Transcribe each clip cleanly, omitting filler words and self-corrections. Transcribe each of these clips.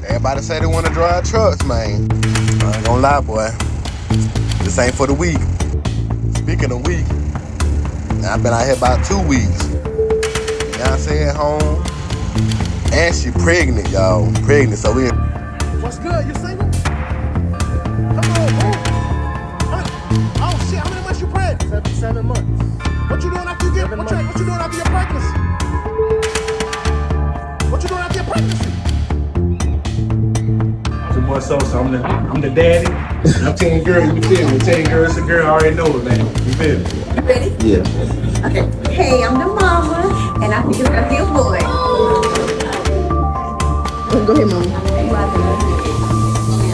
Everybody say they want to drive trucks, man. I ain't gonna lie, boy. This ain't for the weak. Speaking of weak, I've been out here about 2 weeks. Beyonce at home, and she pregnant, y'all. Pregnant, so we. What's good? You single? Come on, bro. Oh shit! How many months you pregnant? 7 months. What you doing after you get? What you doing after your pregnancy? What you doing after your pregnancy? So I'm the daddy. I'm telling girl, you feel me? Telling girl it's a girl, I already know it, man. You feel me? You ready? Yeah. Okay. Hey, I'm the mama, and I think it's gonna be a boy. Go ahead, mama.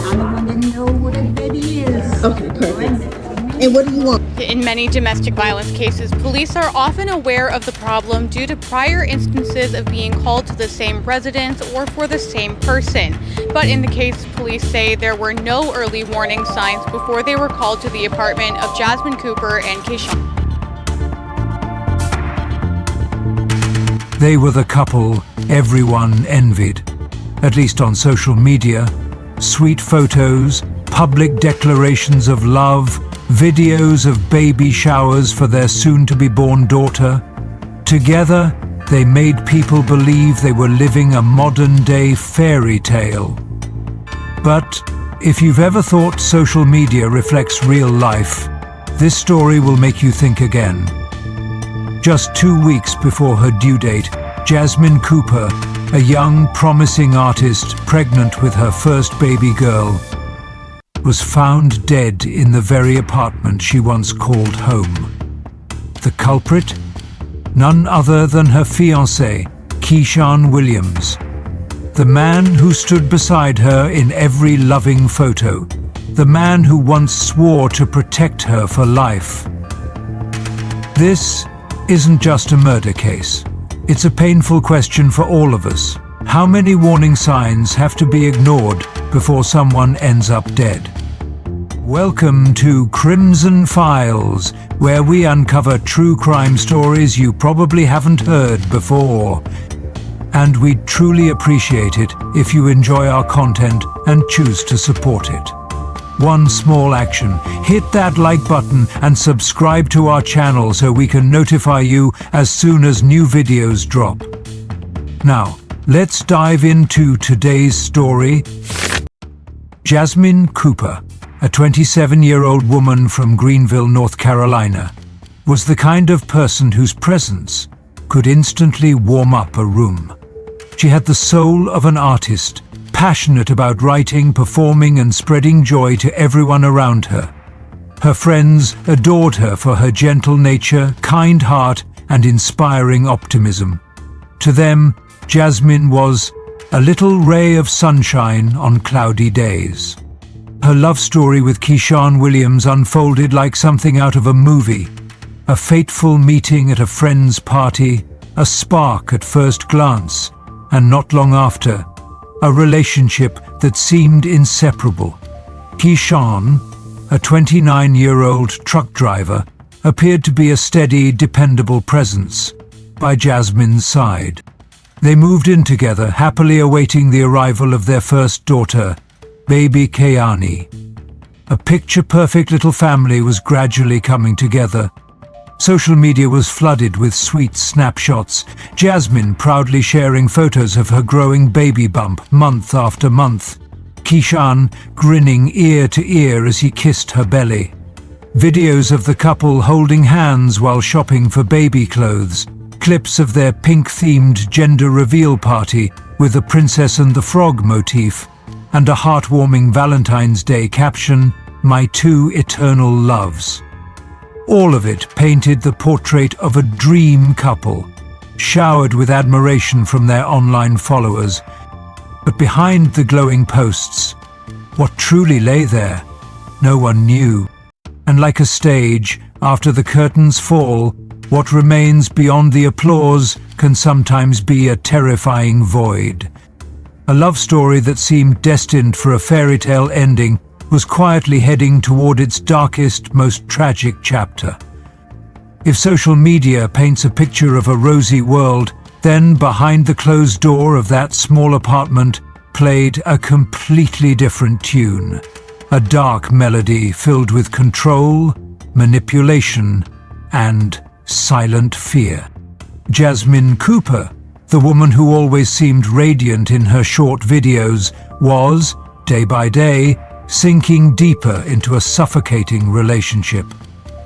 I don't want to know what a baby is. Okay, perfect. And what do you want? In many domestic violence cases, police are often aware of the problem due to prior instances of being called to the same residence or for the same person. But in the case, police say there were no early warning signs before they were called to the apartment of Jasmine Cooper and Keyshawn. They were the couple everyone envied, at least on social media. Sweet photos, public declarations of love, videos of baby showers for their soon-to-be-born daughter. Together, they made people believe they were living a modern-day fairy tale. But if you've ever thought social media reflects real life, this story will make you think again. Just 2 weeks before her due date, Jasmine Cooper, a young, promising artist pregnant with her first baby girl, was found dead in the very apartment she once called home. The culprit? None other than her fiancé, Keyshawn Williams, the man who stood beside her in every loving photo, the man who once swore to protect her for life. This isn't just a murder case. It's a painful question for all of us. How many warning signs have to be ignored before someone ends up dead? Welcome to Crimson Files, where we uncover true crime stories you probably haven't heard before. And we'd truly appreciate it if you enjoy our content and choose to support it. One small action: hit that like button and subscribe to our channel so we can notify you as soon as new videos drop. Now, let's dive into today's story. Jasmine Cooper, a 27-year-old woman from Greenville, North Carolina, was the kind of person whose presence could instantly warm up a room. She had the soul of an artist, passionate about writing, performing, and spreading joy to everyone around her. Her friends adored her for her gentle nature, kind heart, and inspiring optimism. To them, Jasmine was a little ray of sunshine on cloudy days. Her love story with Keyshawn Williams unfolded like something out of a movie. A fateful meeting at a friend's party, a spark at first glance, and not long after, a relationship that seemed inseparable. Keyshawn, a 29-year-old truck driver, appeared to be a steady, dependable presence by Jasmine's side. They moved in together, happily awaiting the arrival of their first daughter, baby Keani. A picture-perfect little family was gradually coming together. Social media was flooded with sweet snapshots, Jasmine proudly sharing photos of her growing baby bump month after month, Keyshawn grinning ear to ear as he kissed her belly. Videos of the couple holding hands while shopping for baby clothes, clips of their pink-themed gender reveal party with the Princess and the Frog motif, and a heartwarming Valentine's Day caption, "My two eternal loves." All of it painted the portrait of a dream couple, showered with admiration from their online followers. But behind the glowing posts, what truly lay there, no one knew. And like a stage, after the curtains fall, what remains beyond the applause can sometimes be a terrifying void. A love story that seemed destined for a fairy tale ending was quietly heading toward its darkest, most tragic chapter. If social media paints a picture of a rosy world, then behind the closed door of that small apartment played a completely different tune, a dark melody filled with control, manipulation, and silent fear. Jasmine Cooper, the woman who always seemed radiant in her short videos, was, day by day, sinking deeper into a suffocating relationship.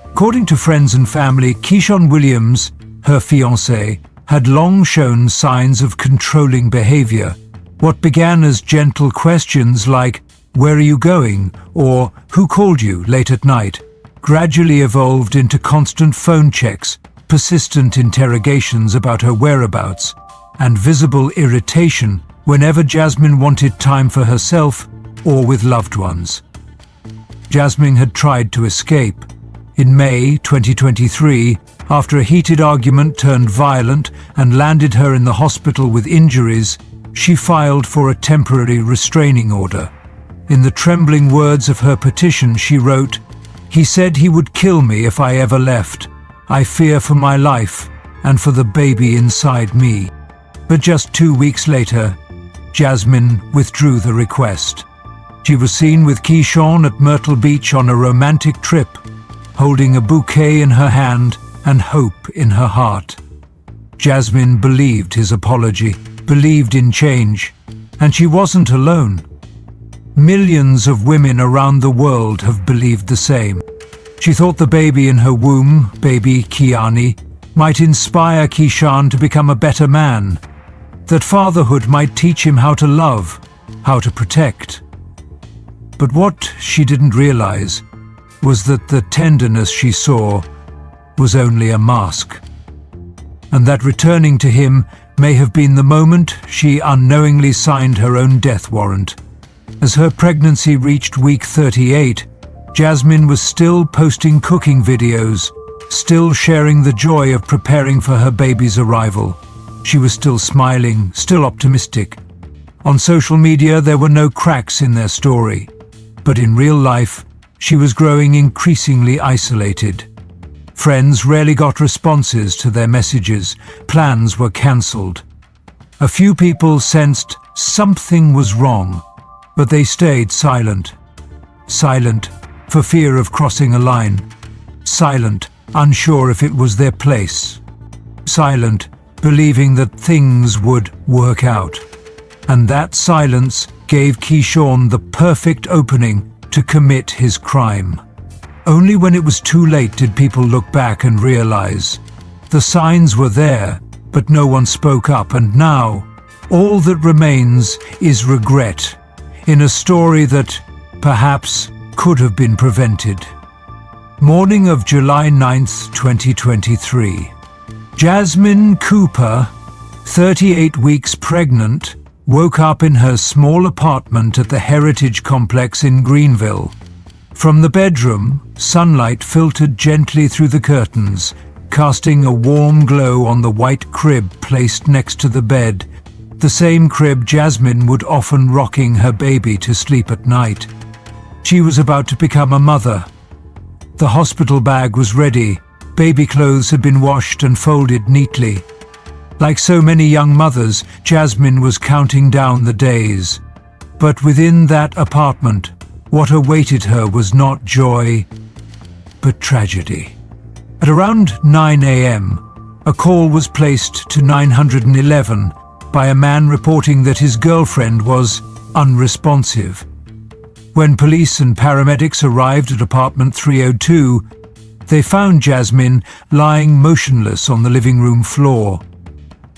According to friends and family, Keyshawn Williams, her fiancé, had long shown signs of controlling behavior. What began as gentle questions like, "Where are you going?" or "Who called you?" late at night, gradually evolved into constant phone checks, persistent interrogations about her whereabouts, and visible irritation whenever Jasmine wanted time for herself or with loved ones. Jasmine had tried to escape. In May 2023, after a heated argument turned violent and landed her in the hospital with injuries, she filed for a temporary restraining order. In the trembling words of her petition, she wrote, "He said he would kill me if I ever left. I fear for my life and for the baby inside me." But just 2 weeks later, Jasmine withdrew the request. She was seen with Keyshawn at Myrtle Beach on a romantic trip, holding a bouquet in her hand and hope in her heart. Jasmine believed his apology, believed in change, and she wasn't alone. Millions of women around the world have believed the same. She thought the baby in her womb, baby Keani, might inspire Keyshawn to become a better man, that fatherhood might teach him how to love, how to protect. But what she didn't realize was that the tenderness she saw was only a mask, and that returning to him may have been the moment she unknowingly signed her own death warrant. As her pregnancy reached week 38, Jasmine was still posting cooking videos, still sharing the joy of preparing for her baby's arrival. She was still smiling, still optimistic. On social media, there were no cracks in their story. But in real life, she was growing increasingly isolated. Friends rarely got responses to their messages. Plans were cancelled. A few people sensed something was wrong, but they stayed silent. Silent for fear of crossing a line. Silent, unsure if it was their place. Silent, believing that things would work out. And that silence gave Keyshawn the perfect opening to commit his crime. Only when it was too late did people look back and realize. The signs were there, but no one spoke up, and now all that remains is regret, in a story that perhaps could have been prevented. Morning of July 9th, 2023. Jasmine Cooper, 38 weeks pregnant, woke up in her small apartment at the Heritage Complex in Greenville. From the bedroom, sunlight filtered gently through the curtains, casting a warm glow on the white crib placed next to the bed, the same crib Jasmine would often rocking her baby to sleep at night. She was about to become a mother. The hospital bag was ready. Baby clothes had been washed and folded neatly. Like so many young mothers, Jasmine was counting down the days. But within that apartment, what awaited her was not joy, but tragedy. At around 9 a.m., a call was placed to 911 by a man reporting that his girlfriend was unresponsive. When police and paramedics arrived at apartment 302, they found Jasmine lying motionless on the living room floor.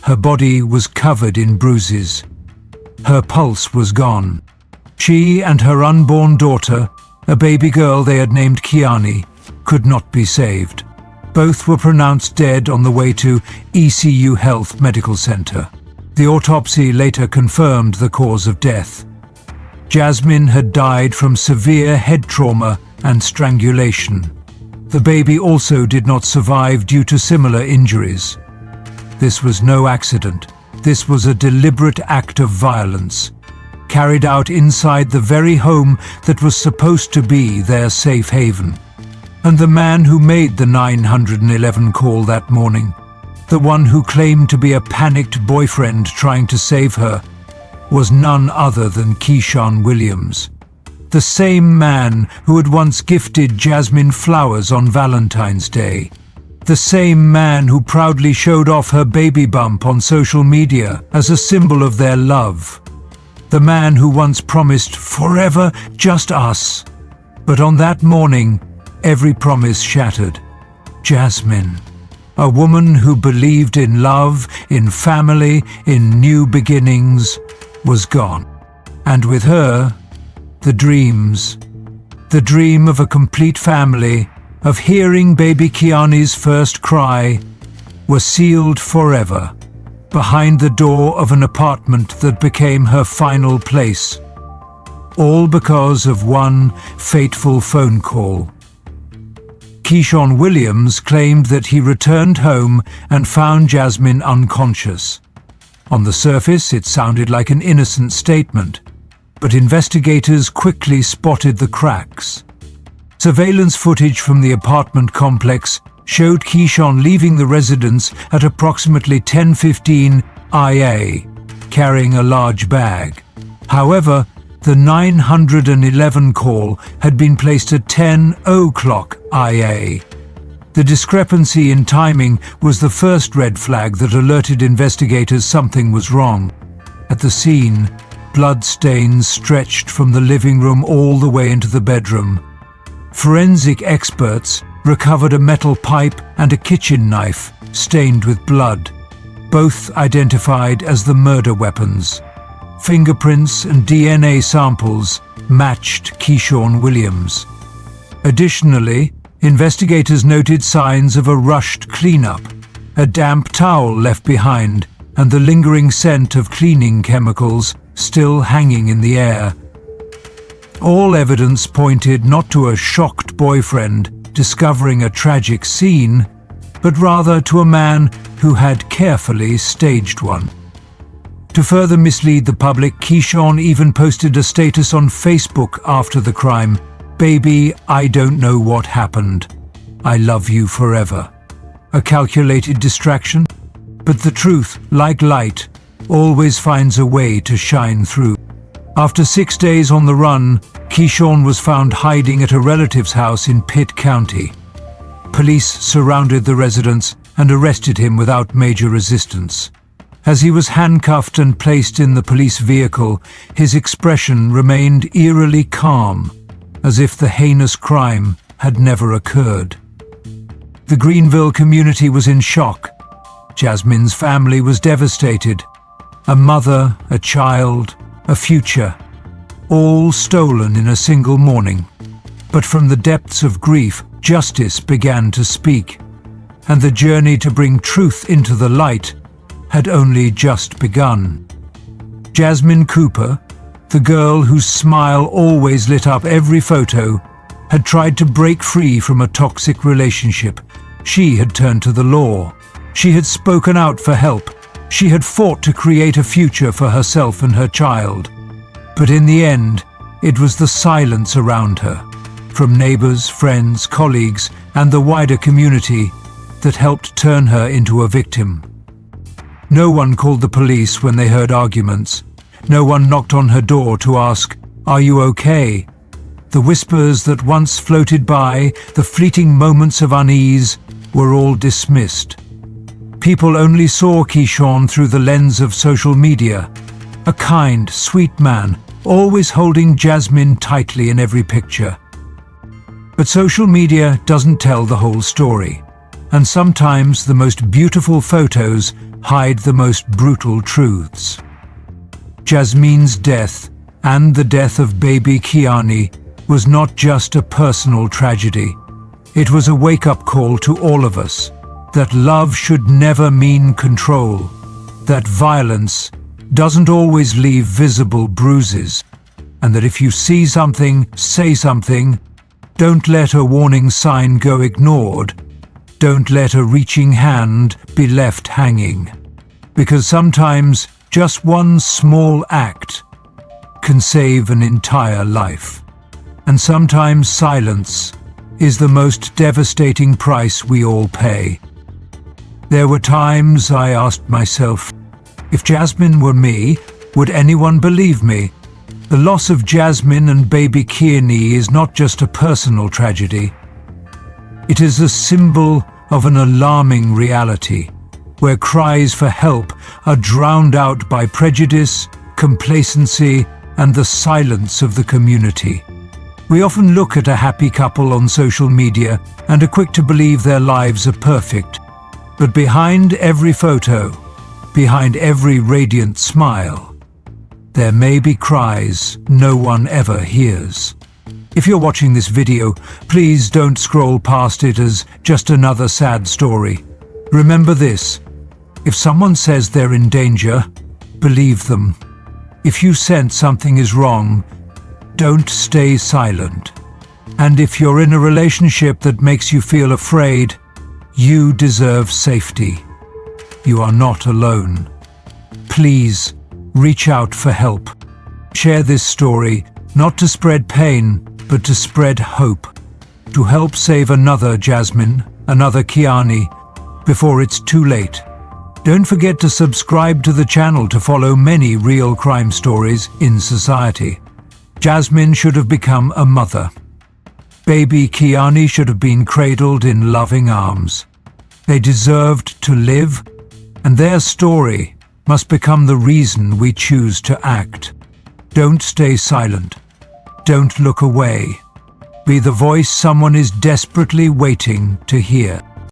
Her body was covered in bruises. Her pulse was gone. She and her unborn daughter, a baby girl they had named Keani, could not be saved. Both were pronounced dead on the way to ECU Health Medical Center. The autopsy later confirmed the cause of death. Jasmine had died from severe head trauma and strangulation. The baby also did not survive due to similar injuries. This was no accident. This was a deliberate act of violence, carried out inside the very home that was supposed to be their safe haven. And the man who made the 911 call that morning, the one who claimed to be a panicked boyfriend trying to save her, was none other than Keyshawn Williams, the same man who had once gifted Jasmine flowers on Valentine's Day, the same man who proudly showed off her baby bump on social media as a symbol of their love, the man who once promised forever just us. But on that morning, every promise shattered. Jasmine, a woman who believed in love, in family, in new beginnings, was gone. And with her, the dreams. The dream of a complete family, of hearing baby Keani's first cry, were sealed forever behind the door of an apartment that became her final place. All because of one fateful phone call. Keyshawn Williams claimed that he returned home and found Jasmine unconscious. On the surface, it sounded like an innocent statement, but investigators quickly spotted the cracks. Surveillance footage from the apartment complex showed Keyshawn leaving the residence at approximately 10:15 IA, carrying a large bag. However, the 911 call had been placed at 10:00 IA. The discrepancy in timing was the first red flag that alerted investigators something was wrong. At the scene, blood stains stretched from the living room all the way into the bedroom. Forensic experts recovered a metal pipe and a kitchen knife stained with blood, both identified as the murder weapons. Fingerprints and DNA samples matched Keyshawn Williams. Additionally, investigators noted signs of a rushed cleanup, a damp towel left behind, and the lingering scent of cleaning chemicals still hanging in the air. All evidence pointed not to a shocked boyfriend discovering a tragic scene, but rather to a man who had carefully staged one. To further mislead the public, Keyshawn even posted a status on Facebook after the crime: "Baby, I don't know what happened. I love you forever." A calculated distraction? But the truth, like light, always finds a way to shine through. After 6 days on the run, Keyshawn was found hiding at a relative's house in Pitt County. Police surrounded the residence and arrested him without major resistance. As he was handcuffed and placed in the police vehicle, his expression remained eerily calm, as if the heinous crime had never occurred. The Greenville community was in shock. Jasmine's family was devastated. A mother, a child, a future, all stolen in a single morning. But from the depths of grief, justice began to speak, and the journey to bring truth into the light had only just begun. Jasmine Cooper, the girl whose smile always lit up every photo, had tried to break free from a toxic relationship. She had turned to the law. She had spoken out for help. She had fought to create a future for herself and her child. But in the end, it was the silence around her, from neighbors, friends, colleagues, and the wider community, that helped turn her into a victim. No one called the police when they heard arguments. No one knocked on her door to ask, "Are you okay?" The whispers that once floated by, the fleeting moments of unease, were all dismissed. People only saw Keyshawn through the lens of social media. A kind, sweet man, always holding Jasmine tightly in every picture. But social media doesn't tell the whole story, and sometimes the most beautiful photos hide the most brutal truths. Jasmine's death, and the death of baby Keani, was not just a personal tragedy. It was a wake-up call to all of us, that love should never mean control, that violence doesn't always leave visible bruises, and that if you see something, say something. Don't let a warning sign go ignored. Don't let a reaching hand be left hanging. Because sometimes just one small act can save an entire life. And sometimes silence is the most devastating price we all pay. There were times I asked myself, if Jasmine were me, Would anyone believe me? The loss of Jasmine and baby Keani is not just a personal tragedy. It is a symbol of an alarming reality, where cries for help are drowned out by prejudice, complacency, and the silence of the community. We often look at a happy couple on social media and are quick to believe their lives are perfect. But behind every photo, behind every radiant smile, there may be cries no one ever hears. If you're watching this video, please don't scroll past it as just another sad story. Remember this: if someone says they're in danger, believe them. If you sense something is wrong, don't stay silent. And if you're in a relationship that makes you feel afraid, you deserve safety. You are not alone. Please, reach out for help. Share this story, not to spread pain, but to spread hope. To help save another Jasmine, another Keani, before it's too late. Don't forget to subscribe to the channel to follow many real crime stories in society. Jasmine should have become a mother. Baby Keani should have been cradled in loving arms. They deserved to live, and their story must become the reason we choose to act. Don't stay silent. Don't look away. Be the voice someone is desperately waiting to hear.